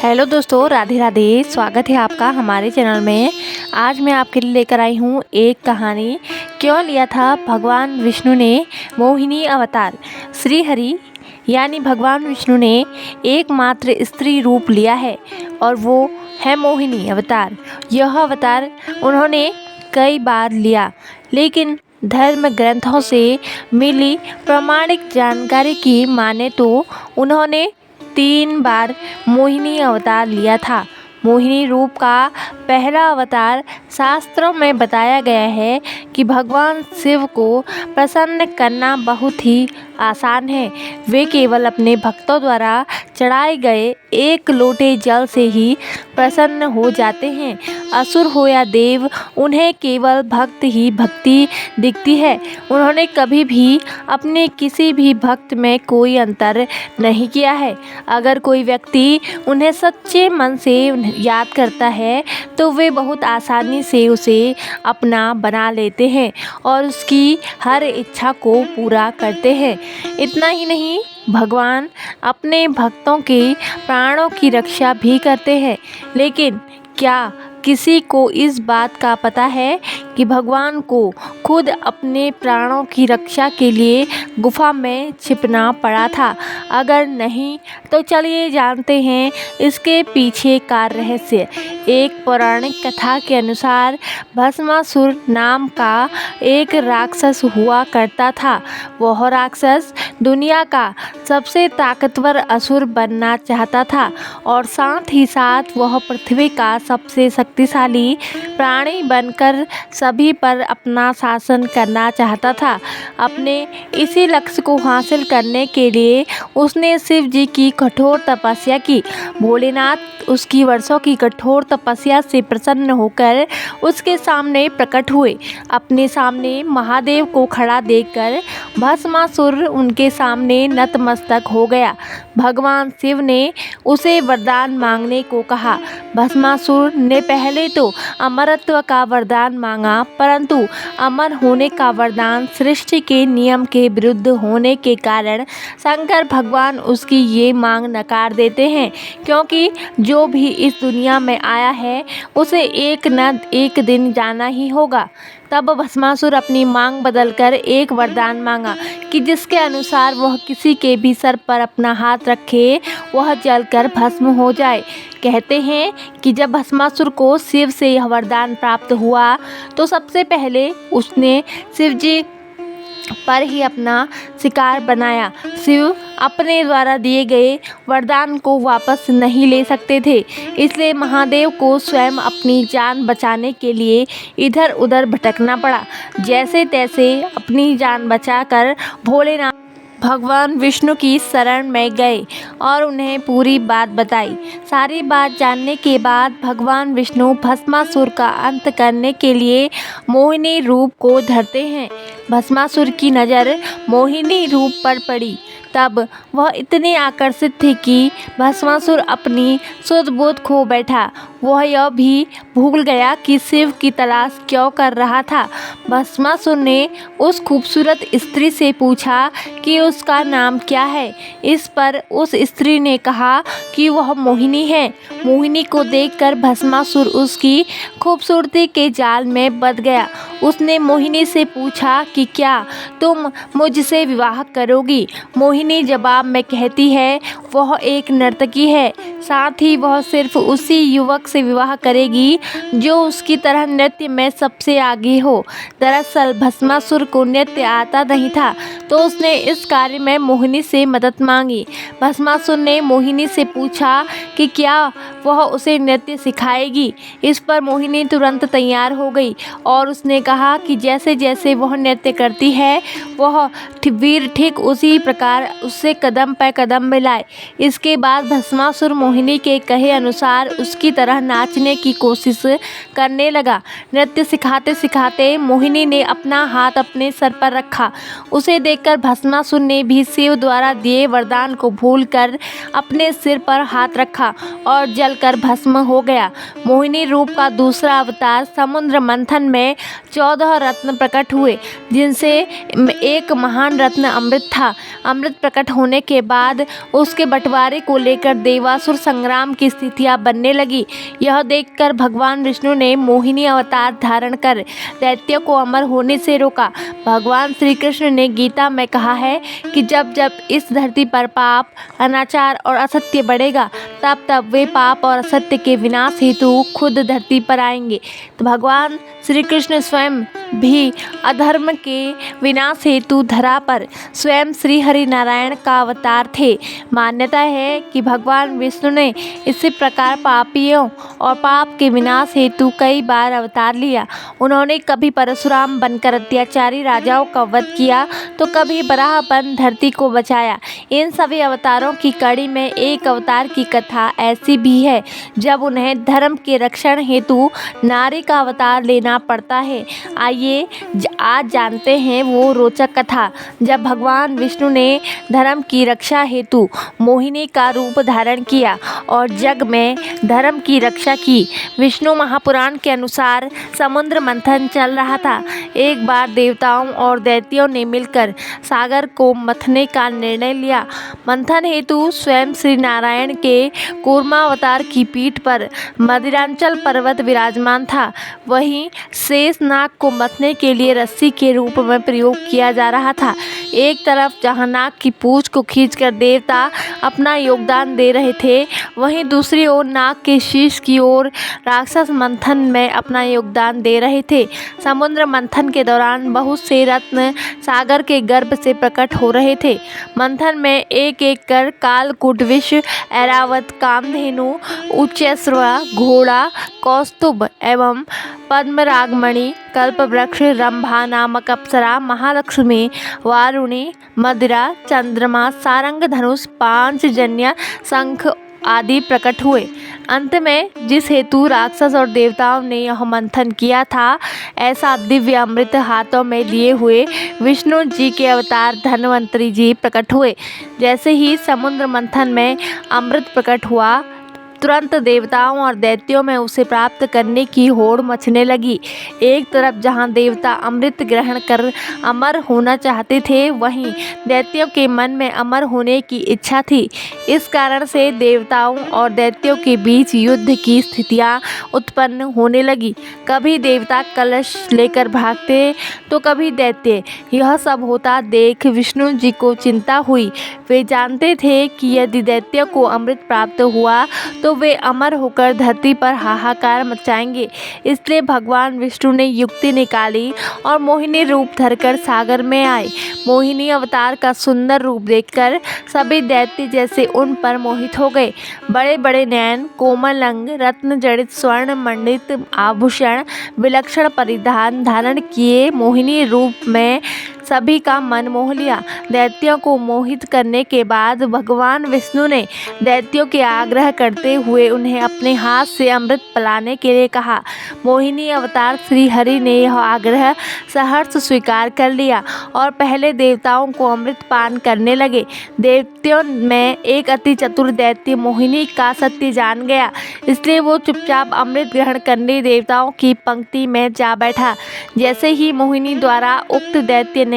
Hello दोस्तों, राधे राधे। स्वागत है आपका हमारे चैनल में। आज मैं आपके लिए लेकर आई हूँ एक कहानी। क्यों लिया था भगवान विष्णु ने मोहिनी अवतार। श्री हरि यानी भगवान विष्णु ने एकमात्र स्त्री रूप लिया है और वो है मोहिनी अवतार। यह अवतार उन्होंने कई बार लिया, लेकिन धर्म ग्रंथों से मिली प्रामाणिक जानकारी की माने तो उन्होंने 3 बार मोहिनी अवतार लिया था। मोहिनी रूप का पहला अवतार शास्त्रों में बताया गया है कि भगवान शिव को प्रसन्न करना बहुत ही आसान है। वे केवल अपने भक्तों द्वारा चढ़ाए गए एक लोटे जल से ही प्रसन्न हो जाते हैं। असुर हो या देव, उन्हें केवल भक्त ही भक्ति दिखती है। उन्होंने कभी भी अपने किसी भी भक्त में कोई अंतर नहीं किया है। अगर कोई व्यक्ति उन्हें सच्चे मन से याद करता है तो वे बहुत आसानी से उसे अपना बना लेते हैं और उसकी हर इच्छा को पूरा करते हैं। इतना ही नहीं, भगवान अपने भक्तों के प्राणों की रक्षा भी करते हैं। लेकिन क्या किसी को इस बात का पता है कि भगवान को खुद अपने प्राणों की रक्षा के लिए गुफा में छिपना पड़ा था? अगर नहीं तो चलिए जानते हैं इसके पीछे का रहस्य। एक पौराणिक कथा के अनुसार भस्मासुर नाम का एक राक्षस हुआ करता था। वह राक्षस दुनिया का सबसे ताकतवर असुर बनना चाहता था और साथ ही साथ वह पृथ्वी का सबसे शक्तिशाली प्राणी बनकर सभी पर अपना शासन करना चाहता था। अपने इसी लक्ष्य को हासिल करने के लिए उसने शिव जी की कठोर तपस्या की। भोलेनाथ उसकी वर्षों की कठोर तपस्या से प्रसन्न होकर उसके सामने प्रकट हुए। अपने सामने महादेव को खड़ा देखकर भस्मासुर उनके सामने नतमस्तक हो गया। भगवान शिव ने उसे वरदान मांगने को कहा। भस्मासुर ने पहले तो अमरत्व का वरदान मांगा, परंतु अमर होने का वरदान सृष्टि के नियम के विरुद्ध होने के कारण शंकर भगवान उसकी ये मांग नकार देते हैं, क्योंकि जो भी इस दुनिया में आया है उसे एक न एक दिन जाना ही होगा। तब भस्मासुर अपनी मांग बदलकर एक वरदान मांगा कि जिसके अनुसार वह किसी के भी सर पर अपना हाथ रखे वह जलकर भस्म हो जाए। कहते हैं कि जब भस्मासुर को शिव से यह वरदान प्राप्त हुआ तो सबसे पहले उसने शिव जी पर ही अपना शिकार बनाया। शिव अपने द्वारा दिए गए वरदान को वापस नहीं ले सकते थे, इसलिए महादेव को स्वयं अपनी जान बचाने के लिए इधर उधर भटकना पड़ा। जैसे तैसे अपनी जान बचाकर भोलेनाथ भगवान विष्णु की शरण में गए और उन्हें पूरी बात बताई। सारी बात जानने के बाद भगवान विष्णु भस्मासुर का अंत करने के लिए मोहिनी रूप को धरते हैं। भस्मासुर की नज़र मोहिनी रूप पर पड़ी। तब वह इतने आकर्षित थे कि भस्मासुर अपनी सुध बुध खो बैठा। वह यह भी भूल गया कि शिव की तलाश क्यों कर रहा था। भस्मासुर ने उस खूबसूरत स्त्री से पूछा कि उसका नाम क्या है। इस पर उस स्त्री ने कहा कि वह मोहिनी है। मोहिनी को देखकर भस्मासुर उसकी खूबसूरती के जाल में बंध गया। उसने मोहिनी से पूछा कि क्या तुम मुझसे विवाह करोगी? मोहिनी जवाब में कहती है वह एक नर्तकी है, साथ ही वह सिर्फ उसी युवक से विवाह करेगी जो उसकी तरह नृत्य में सबसे आगे हो। दरअसल भस्मासुर को नृत्य आता नहीं था, तो उसने इस कार्य में मोहिनी से मदद मांगी। भस्मासुर ने मोहिनी से पूछा कि क्या वह उसे नृत्य सिखाएगी। इस पर मोहिनी तुरंत तैयार हो गई और उसने कहा कि जैसे जैसे वह नृत्य करती है वह वीर ठीक उसी प्रकार उससे कदम पर कदम मिलाए। इसके बाद भस्मासुर मोहिनी के कहे अनुसार उसकी तरह नाचने की कोशिश करने लगा। नृत्य सिखाते सिखाते मोहिनी ने अपना हाथ अपने सर पर रखा। उसे देखकर भस्मासुर ने भी शिव द्वारा दिए वरदान को भूलकर अपने सिर पर हाथ रखा और जलकर भस्म हो गया। मोहिनी रूप का दूसरा अवतार समुद्र मंथन में 14 रत्न प्रकट हुए, जिनसे एक महान रत्न अमृत था। अमृत प्रकट होने के बाद उसके बंटवारे को लेकर देवासुर संग्राम की स्थितियां बनने लगी। यह देखकर भगवान विष्णु ने मोहिनी अवतार धारण कर दैत्यों को अमर होने से रोका। भगवान श्री कृष्ण ने गीता में कहा है कि जब जब इस धरती पर पाप, अनाचार और असत्य बढ़ेगा, तब तब वे पाप और असत्य के विनाश हेतु खुद धरती पर आएंगे। तो भगवान श्री कृष्ण स्वयं भी अधर्म के विनाश हेतु धरा पर स्वयं श्री हरि नारायण का अवतार थे। मान्यता है कि भगवान विष्णु ने इसी प्रकार पापियों और पाप के विनाश हेतु कई बार अवतार लिया। उन्होंने कभी परशुराम बनकर अत्याचारी राजाओं का वध किया, तो कभी बराह बन धरती को बचाया। इन सभी अवतारों की कड़ी में एक अवतार की कथा ऐसी भी है जब उन्हें धर्म के रक्षण हेतु नारी का अवतार लेना पड़ता है। आइए आज जानते हैं वो रोचक कथा जब भगवान विष्णु ने धर्म की रक्षा हेतु मोहिनी का रूप धारण किया और जग में धर्म की रक्षा की। विष्णु महापुराण के अनुसार समुद्र मंथन चल रहा था। एक बार देवताओं और दैत्यों ने मिलकर सागर को मथने का निर्णय लिया। मंथन हेतु स्वयं श्री नारायण के कूर्मावतार की पीठ पर मदिरांचल पर्वत विराजमान था। वहीं शेष नाग को मथने के लिए रस्सी के रूप में प्रयोग किया जा रहा था। एक तरफ जहां नाग की पूंछ को खींचकर देवता अपना योगदान दे रहे थे, वहीं दूसरी ओर नाग के शीश की ओर राक्षस मंथन में अपना योगदान दे रहे थे। समुद्र मंथन के दौरान बहुत से रत्न सागर के गर्भ से प्रकट हो रहे थे। मंथन में एक एक कर कालकूट, विष, ऐरावत, कामधेनु, उच्चैश्रवा, घोड़ा, कौस्तुभ एवं पद्मरागमणि, कल्पवृक्ष, रंभा नामक अप्सरा, महालक्ष्मी, वारुणी, मदिरा, चंद्रमा, सारंग, धनुष, पांचजन्य, शंख आदि प्रकट हुए। अंत में जिस हेतु राक्षस और देवताओं ने यह मंथन किया था, ऐसा दिव्य अमृत हाथों में लिए हुए विष्णु जी के अवतार धन्वंतरी जी प्रकट हुए। जैसे ही समुद्र मंथन में अमृत प्रकट हुआ, तुरंत देवताओं और दैत्यों में उसे प्राप्त करने की होड़ मचने लगी। एक तरफ जहां देवता अमृत ग्रहण कर अमर होना चाहते थे, वहीं दैत्यों के मन में अमर होने की इच्छा थी। इस कारण से देवताओं और दैत्यों के बीच युद्ध की स्थितियां उत्पन्न होने लगी। कभी देवता कलश लेकर भागते तो कभी दैत्य। यह सब होता देख विष्णु जी को चिंता हुई। वे जानते थे कि यदि दैत्यों को अमृत प्राप्त हुआ तो वे अमर होकर धरती पर हाहाकार मचाएंगे। इसलिए भगवान विष्णु ने युक्ति निकाली और मोहिनी रूप धरकर सागर में आए। मोहिनी अवतार का सुंदर रूप देखकर सभी दैत्य जैसे उन पर मोहित हो गए। बड़े बड़े नयन, कोमल अंग, रत्न जड़ित स्वर्ण मंडित आभूषण, विलक्षण परिधान धारण किए मोहिनी रूप में सभी का मन मोह लिया। दैत्यों को मोहित करने के बाद भगवान विष्णु ने दैत्यों के आग्रह करते हुए उन्हें अपने हाथ से अमृत पिलाने के लिए कहा। मोहिनी अवतार श्री हरि ने यह आग्रह सहर्ष स्वीकार कर लिया और पहले देवताओं को अमृत पान करने लगे। दैत्यों में एक अति चतुर दैत्य मोहिनी का सत्य जान गया, इसलिए वो चुपचाप अमृत ग्रहण करने देवताओं की पंक्ति में जा बैठा। जैसे ही मोहिनी द्वारा उक्त दैत्य ने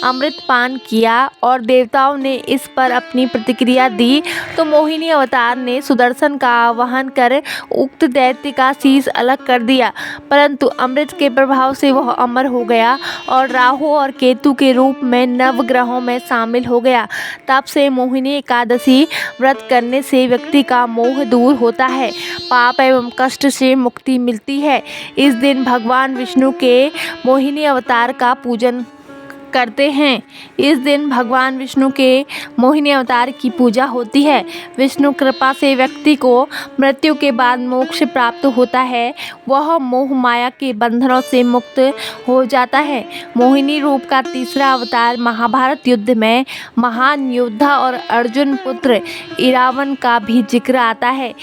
अमृत पान किया और देवताओं ने इस पर अपनी प्रतिक्रिया दी, तो मोहिनी अवतार ने सुदर्शन का आवाहन कर उक्त दैत्य का शीश अलग कर दिया। परंतु अमृत के प्रभाव से वह अमर हो गया और राहु और केतु के रूप में नवग्रहों में शामिल हो गया। तब से मोहिनी एकादशी व्रत करने से व्यक्ति का मोह दूर होता है, पाप एवं कष्ट से मुक्ति मिलती है। इस दिन भगवान विष्णु के मोहिनी अवतार का पूजन करते हैं। इस दिन भगवान विष्णु के मोहिनी अवतार की पूजा होती है। विष्णु कृपा से व्यक्ति को मृत्यु के बाद मोक्ष प्राप्त होता है, वह मोह माया के बंधनों से मुक्त हो जाता है। मोहिनी रूप का तीसरा अवतार महाभारत युद्ध में महान योद्धा और अर्जुन पुत्र इरावन का भी जिक्र आता है।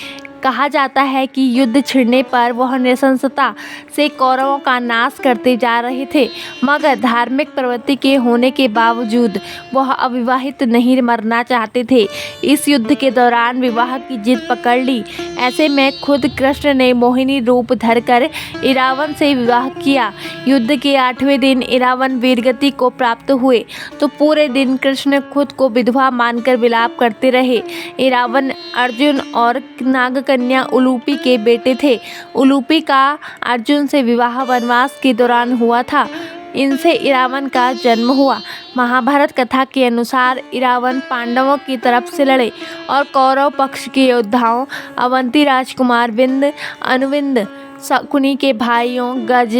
कहा जाता है कि युद्ध छिड़ने पर वह नृशंसता से कौरवों का नाश करते जा रहे थे, मगर धार्मिक प्रवृत्ति के होने के बावजूद वह अविवाहित नहीं मरना चाहते थे। इस युद्ध के दौरान विवाह की जिद पकड़ ली। ऐसे में खुद कृष्ण ने मोहिनी रूप धरकर इरावन से विवाह किया। युद्ध के 8वें दिन इरावन वीरगति को प्राप्त हुए तो पूरे दिन कृष्ण खुद को विधवा मानकर विलाप करते रहे। इरावन अर्जुन और नागकन्या उलूपी के बेटे थे। उलूपी का अर्जुन से विवाह वनवास के दौरान हुआ था। इनसे इरावन का जन्म हुआ। महाभारत कथा के अनुसार इरावन पांडवों की तरफ से लड़े और कौरव पक्ष के योद्धाओं अवंती राजकुमार विंद, अनुविंद, शकुनी के भाइयों गज,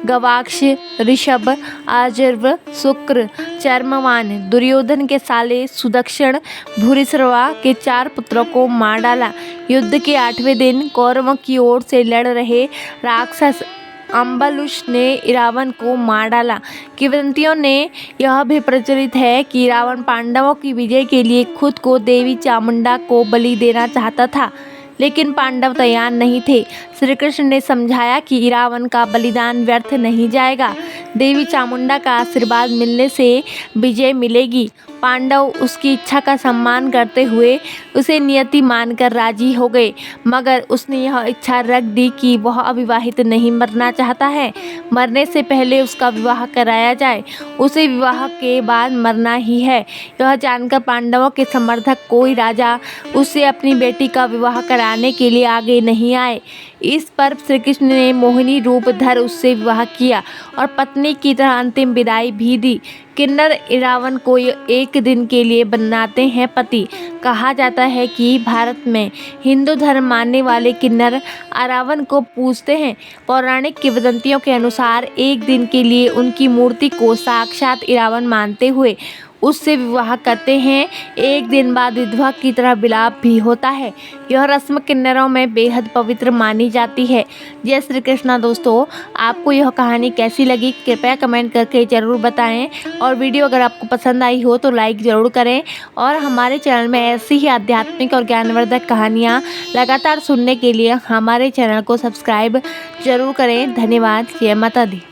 गवाक्ष, ऋषभ, आजर्व, शुक्र, चर्मवान, दुर्योधन के साले सुदक्षिण, भूरिश्रवा के 4 पुत्रों को मार डाला। युद्ध के 8वें दिन कौरवों की ओर से लड़ रहे राक्षस अम्बलुष ने इरावन को मार डाला। किंवदंतियों ने यह भी प्रचलित है कि इरावन पांडवों की विजय के लिए खुद को देवी चामुंडा को बलि देना चाहता था, लेकिन पांडव तैयार नहीं थे। श्री कृष्ण ने समझाया कि इरावन का बलिदान व्यर्थ नहीं जाएगा। देवी चामुंडा का आशीर्वाद मिलने से विजय मिलेगी। पांडव उसकी इच्छा का सम्मान करते हुए उसे नियति मानकर राजी हो गए, मगर उसने यह इच्छा रख दी कि वह अविवाहित नहीं मरना चाहता है। मरने से पहले उसका विवाह कराया जाए, उसे विवाह के बाद मरना ही है। यह जानकर पांडवों के समर्थक कोई राजा उससे अपनी बेटी का विवाह कराने के लिए आगे नहीं आए। इस पर श्री कृष्ण ने मोहिनी रूप धर उससे विवाह किया और पत्नी की तरह अंतिम विदाई भी दी। किन्नर इरावन को एक दिन के लिए बनाते हैं पति। कहा जाता है कि भारत में हिंदू धर्म मानने वाले किन्नर इरावन को पूजते हैं। पौराणिक किंवदंतियों के अनुसार एक दिन के लिए उनकी मूर्ति को साक्षात इरावन मानते हुए उससे विवाह करते हैं। एक दिन बाद विधवा की तरह विलाप भी होता है। यह रस्म किन्नरों में बेहद पवित्र मानी जाती है। जय श्री कृष्णा। दोस्तों, आपको यह कहानी कैसी लगी कृपया कमेंट करके ज़रूर बताएं और वीडियो अगर आपको पसंद आई हो तो लाइक ज़रूर करें और हमारे चैनल में ऐसी ही आध्यात्मिक और ज्ञानवर्धक कहानियाँ लगातार सुनने के लिए हमारे चैनल को सब्सक्राइब ज़रूर करें। धन्यवाद। जय माता दी।